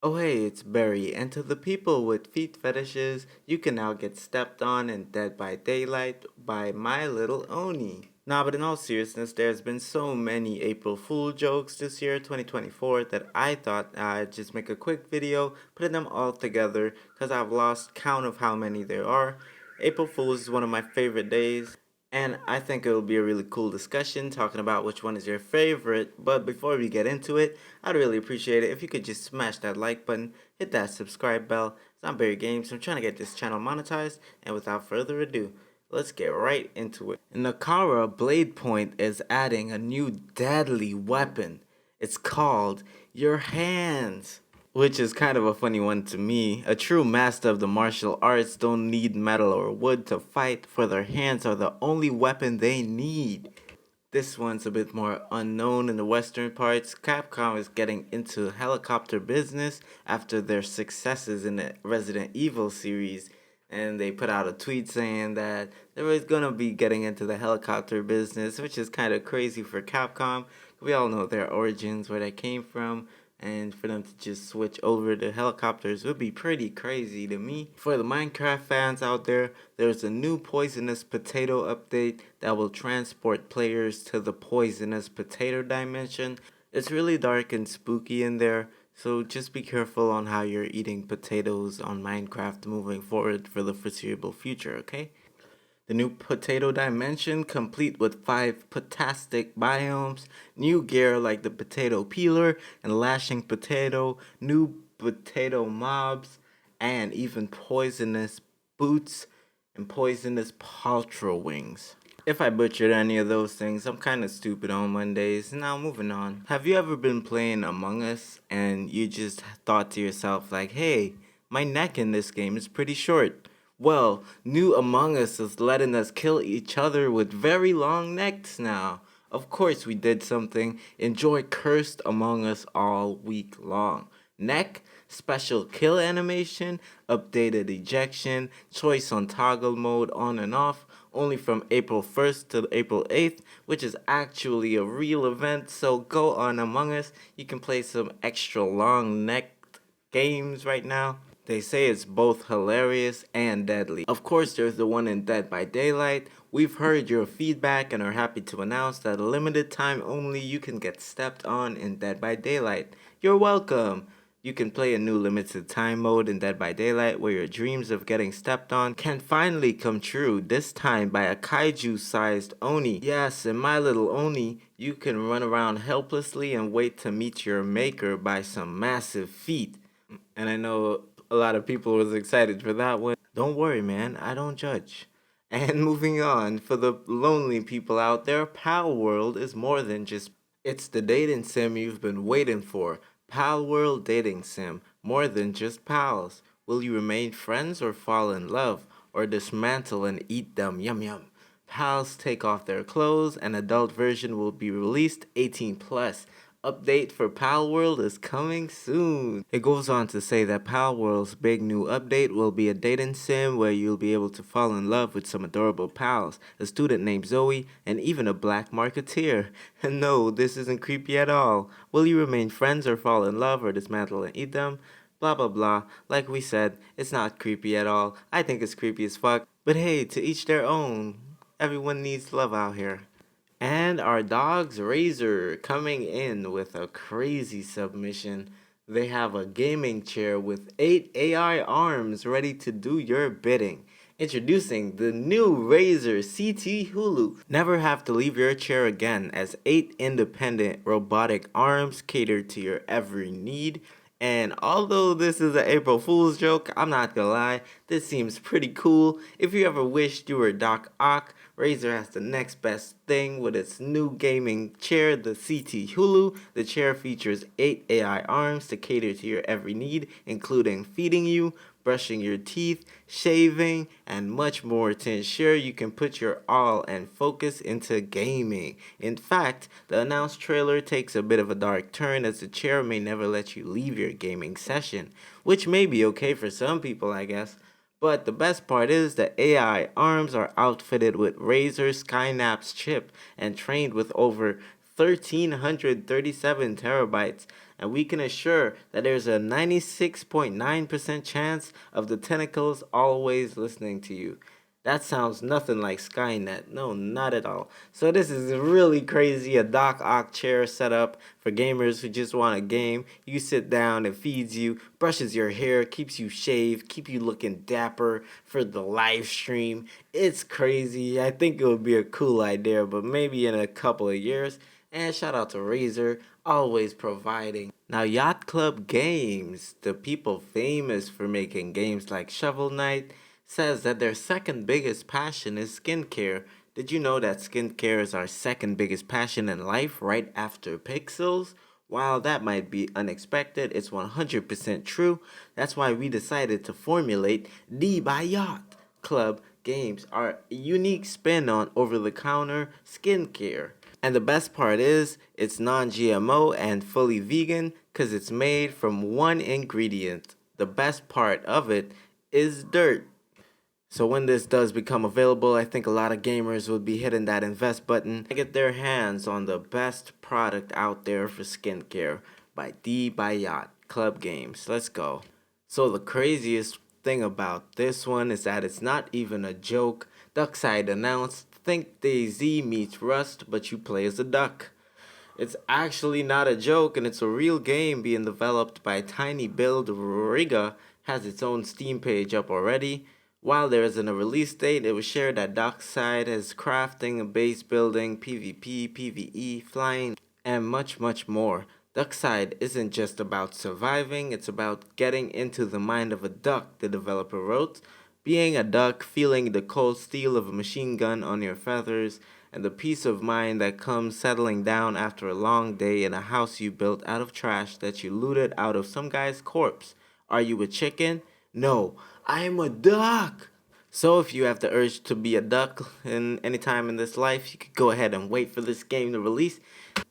Oh hey, it's Barry, and to the people with feet fetishes, you can now get stepped on in Dead by Daylight by My Little Oni. Nah, but in all seriousness, there's been so many April Fool jokes this year, 2024, that I thought I'd just make a quick video, putting them all together, because I've lost count of how many there are. April Fool's is one of my favorite days, and I think it'll be a really cool discussion talking about which one is your favorite. But before we get into it, I'd really appreciate it if you could just smash that like button, hit that subscribe bell. I'm Barry Games. I'm trying to get this channel monetized, and without further ado, let's get right into it. Nakara Bladepoint is adding a new deadly weapon. It's called your hands, which is kind of a funny one to me. A true master of the martial arts don't need metal or wood to fight, for their hands are the only weapon they need. This one's a bit more unknown in the western parts. Capcom is getting into helicopter business after their successes in the Resident Evil series, and they put out a tweet saying that they were gonna be getting into the helicopter business, which is kind of crazy for Capcom. We all know their origins, where they came from, and for them to just switch over to helicopters would be pretty crazy to me. For the Minecraft fans out there, there's a new poisonous potato update that will transport players to the poisonous potato dimension. It's really dark and spooky in there, so just be careful on how you're eating potatoes on Minecraft moving forward for the foreseeable future, okay? The new potato dimension, complete with 5 potastic biomes, new gear like the potato peeler and lashing potato, new potato mobs, and even poisonous boots and poisonous paltrow wings. If I butchered any of those things, I'm kinda stupid on Mondays. Now moving on. Have you ever been playing Among Us and you just thought to yourself like, hey, my neck in this game is pretty short? Well, new Among Us is letting us kill each other with very long necks now. Of course we did something. Enjoy Cursed Among Us all week long. Neck, special kill animation, updated ejection, choice on toggle mode on and off, only from April 1st to April 8th, which is actually a real event, so go on Among Us. You can play some extra long necked games right now. They say it's both hilarious and deadly. Of course, there's the one in Dead by Daylight. We've heard your feedback and are happy to announce that a limited time only you can get stepped on in Dead by Daylight. You're welcome! You can play a new limited time mode in Dead by Daylight where your dreams of getting stepped on can finally come true, this time by a kaiju-sized Oni. Yes, in My Little Oni, you can run around helplessly and wait to meet your maker by some massive feat. And I know a lot of people was excited for that one. Don't worry, man, I don't judge. And moving on, for the lonely people out there, Pal World is more than just. It's the dating sim you've been waiting for. Pal World Dating Sim, more than just pals. Will you remain friends or fall in love? Or dismantle and eat them? Yum yum. Pals take off their clothes, an adult version will be released 18 plus. Update for Pal World is coming soon. It goes on to say that Pal World's big new update will be a dating sim where you'll be able to fall in love with some adorable pals, a student named Zoe, and even a black marketeer. And no, this isn't creepy at all. Will you remain friends or fall in love or dismantle and eat them? Blah blah blah. Like we said, it's not creepy at all. I think it's creepy as fuck. But hey, to each their own. Everyone needs love out here. And our dogs Razer coming in with a crazy submission. They have a gaming chair with 8 AI arms ready to do your bidding. Introducing the new Razer CT Hulu. Never have to leave your chair again, as 8 independent robotic arms cater to your every need. And although this is an April Fool's joke, I'm not gonna lie, this seems pretty cool. If you ever wished you were Doc Ock, Razer has the next best thing with its new gaming chair, the CT Hulu. The chair features 8 AI arms to cater to your every need, including feeding you, brushing your teeth, shaving, and much more to ensure you can put your all and focus into gaming. In fact, the announced trailer takes a bit of a dark turn, as the chair may never let you leave your gaming session, which may be okay for some people, I guess. But the best part is that AI arms are outfitted with Razer Skynapse chip and trained with over 1337 terabytes and we can assure that there's a 96.9% chance of the tentacles always listening to you. That sounds nothing like Skynet. No, not at all. So this is really crazy. A Doc Ock chair setup for gamers who just want a game. You sit down, it feeds you, brushes your hair, keeps you shaved, keep you looking dapper for the live stream. It's crazy. I think it would be a cool idea, but maybe in a couple of years. And shout out to Razer, always providing. Now, Yacht Club Games, the people famous for making games like Shovel Knight, says that their second biggest passion is skincare. Did you know that skincare is our second biggest passion in life, right after pixels? While that might be unexpected, it's 100% true. That's why we decided to formulate the by Yacht Club Games, our unique spin on over the counter skincare. And the best part is, it's non GMO and fully vegan because it's made from one ingredient. The best part of it is dirt. So when this does become available, I think a lot of gamers would be hitting that invest button to get their hands on the best product out there for skincare by D by Yacht Club Games. Let's go. So the craziest thing about this one is that it's not even a joke. Duckside announced, think DayZ meets Rust, but you play as a duck. It's actually not a joke, and it's a real game being developed by Tiny Build Riga. Has its own Steam page up already. While there isn't a release date, it was shared that Dockside is crafting, base building, PvP, PvE, flying, and much, much more. Duckside isn't just about surviving, it's about getting into the mind of a duck, the developer wrote. Being a duck, feeling the cold steel of a machine gun on your feathers, and the peace of mind that comes settling down after a long day in a house you built out of trash that you looted out of some guy's corpse. Are you a chicken? No, I'm a duck. So if you have the urge to be a duck in any time in this life, you could go ahead and wait for this game to release.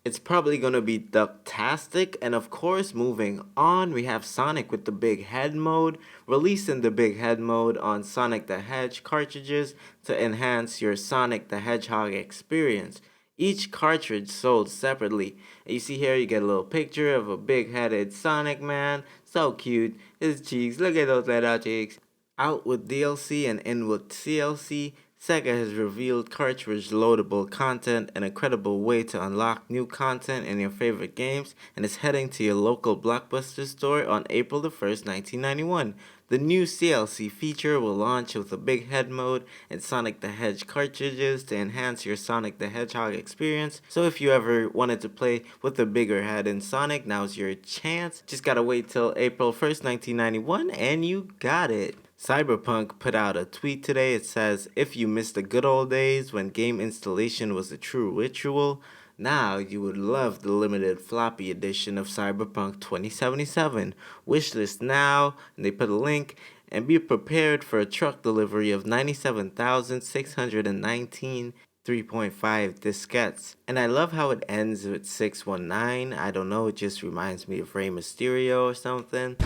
It's probably gonna be ducktastic, and of course, moving on, we have Sonic with the Big Head mode, releasing the Big Head mode on Sonic the Hedge cartridges to enhance your Sonic the Hedgehog experience. Each cartridge sold separately. And you see here, you get a little picture of a big-headed Sonic man. So cute. His cheeks, look at those little cheeks. Out with DLC and in with CLC, Sega has revealed cartridge loadable content, an incredible way to unlock new content in your favorite games, and is heading to your local Blockbuster store on April the 1st, 1991. The new CLC feature will launch with a Big Head mode and Sonic the Hedge cartridges to enhance your Sonic the Hedgehog experience. So if you ever wanted to play with a bigger head in Sonic, now's your chance. Just gotta wait till April 1st, 1991, and you got it. Cyberpunk put out a tweet today. It says, if you missed the good old days when game installation was a true ritual, now you would love the limited floppy edition of Cyberpunk 2077. Wishlist now, and they put a link, and be prepared for a truck delivery of 97,619 3.5 diskettes. And I love how it ends with 619. I don't know, it just reminds me of Rey Mysterio or something.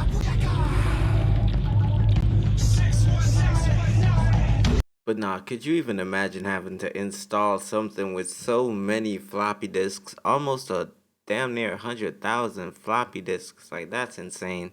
But nah, could you even imagine having to install something with so many floppy disks? Almost a damn near 100,000 floppy disks. Like, that's insane.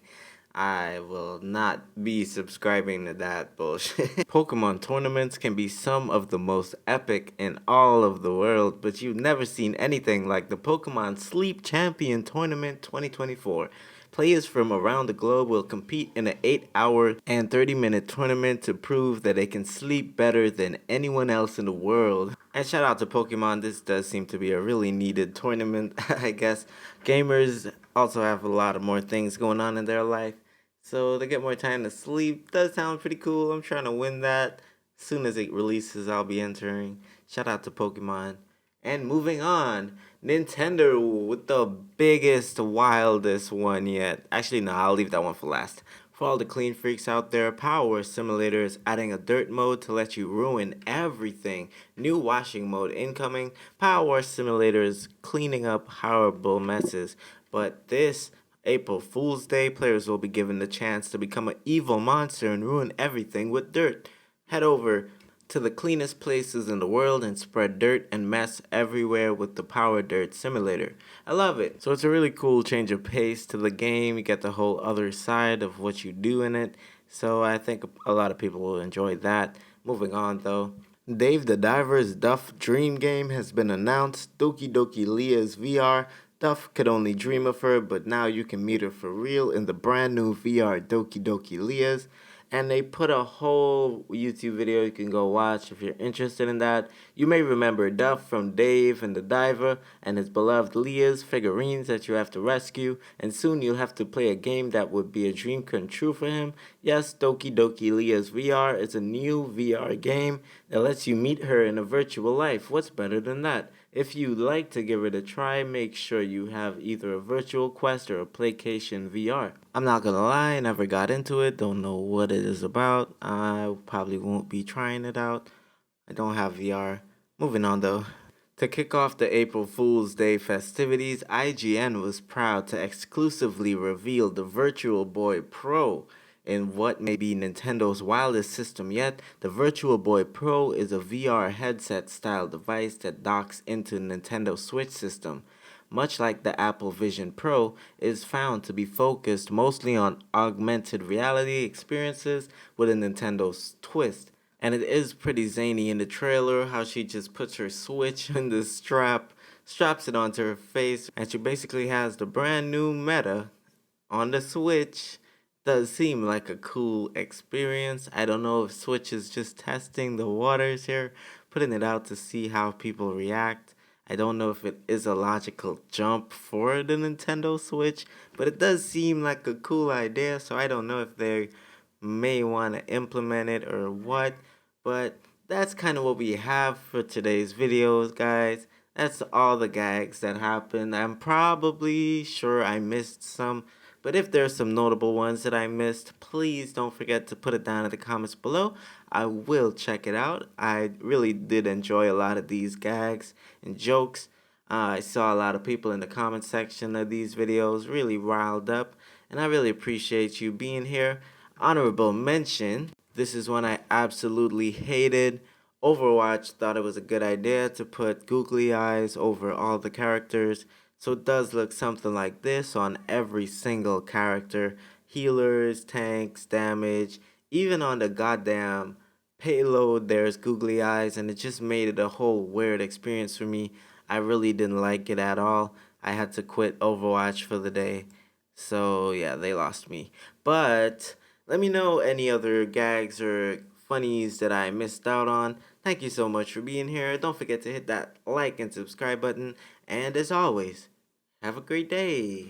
I will not be subscribing to that bullshit. Pokemon tournaments can be some of the most epic in all of the world, but you've never seen anything like the Pokemon Sleep Champion Tournament 2024. Players from around the globe will compete in an 8-hour and 30-minute tournament to prove that they can sleep better than anyone else in the world. And shout out to Pokemon, this does seem to be a really needed tournament, I guess. Gamers also have a lot of more things going on in their life, so they get more time to sleep. Does sound pretty cool. I'm trying to win that. As soon as it releases, I'll be entering. Shout out to Pokemon. And moving on, Nintendo with the biggest, wildest one yet. Actually, no, I'll leave that one for last. For all the clean freaks out there, Power Simulator is adding a dirt mode to let you ruin everything. New washing mode incoming. Power Simulator is cleaning up horrible messes. But this April Fool's Day, players will be given the chance to become an evil monster and ruin everything with dirt. Head over to the cleanest places in the world and spread dirt and mess everywhere with the Power Dirt Simulator. I love it. So it's a really cool change of pace to the game. You get the whole other side of what you do in it. So I think a lot of people will enjoy that. Moving on though. Dave the Diver's Duff Dream Game has been announced. Doki Doki Leah's VR. Duff could only dream of her, but now you can meet her for real in the brand new VR Doki Doki Leah's. And they put a whole YouTube video you can go watch if you're interested in that. You may remember Duff from Dave and the Diver and his beloved Leah's figurines that you have to rescue, and soon you'll have to play a game that would be a dream come true for him. Yes, Doki Doki Leah's VR is a new VR game that lets you meet her in a virtual life. What's better than that? If you'd like to give it a try, make sure you have either a virtual quest or a PlayStation VR. I'm not gonna lie, I never got into it, don't know what it is about. I probably won't be trying it out. I don't have VR. Moving on though. To kick off the April Fool's Day festivities, IGN was proud to exclusively reveal the Virtual Boy Pro. In what may be Nintendo's wildest system yet, the Virtual Boy Pro is a VR headset style device that docks into Nintendo Switch system. Much like the Apple Vision Pro, it is found to be focused mostly on augmented reality experiences with a Nintendo's twist. And it is pretty zany in the trailer how she just puts her Switch in the straps it onto her face, and she basically has the brand new meta on the Switch. Does seem like a cool experience. I don't know if Switch is just testing the waters here, putting it out to see how people react. I don't know if it is a logical jump for the Nintendo Switch, but it does seem like a cool idea, so I don't know if they may want to implement it or what, but that's kind of what we have for today's videos, guys. That's all the gags that happened. I'm probably sure I missed some, but if there's some notable ones that I missed, please don't forget to put it down in the comments below. I will check it out. I really did enjoy a lot of these gags and jokes. I saw a lot of people in the comment section of these videos really riled up, and I really appreciate you being here. Honorable mention, this is one I absolutely hated. Overwatch thought it was a good idea to put googly eyes over all the characters, so it does look something like this on every single character. Healers, tanks, damage, even on the goddamn payload there's googly eyes, and it just made it a whole weird experience for me. I really didn't like it at all. I had to quit Overwatch for the day. So yeah, they lost me. But let me know any other gags or funnies that I missed out on. Thank you so much for being here. Don't forget to hit that like and subscribe button. And as always, have a great day.